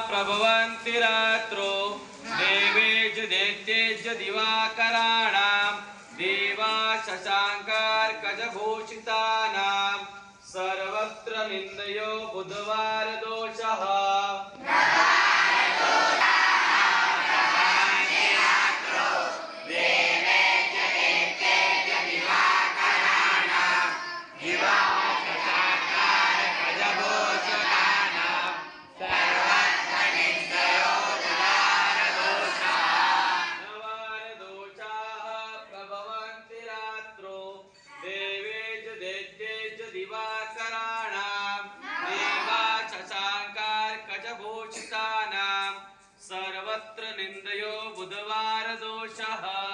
प्रभवन्ति रात्रो देवेज दैत्येज दिवाकराणां देवा शशाङ्कार्कजभूषितानां सर्वत्र निन्दयो बुधवार दोषः सर्वत्र निन्दयो बुधवार दोषः।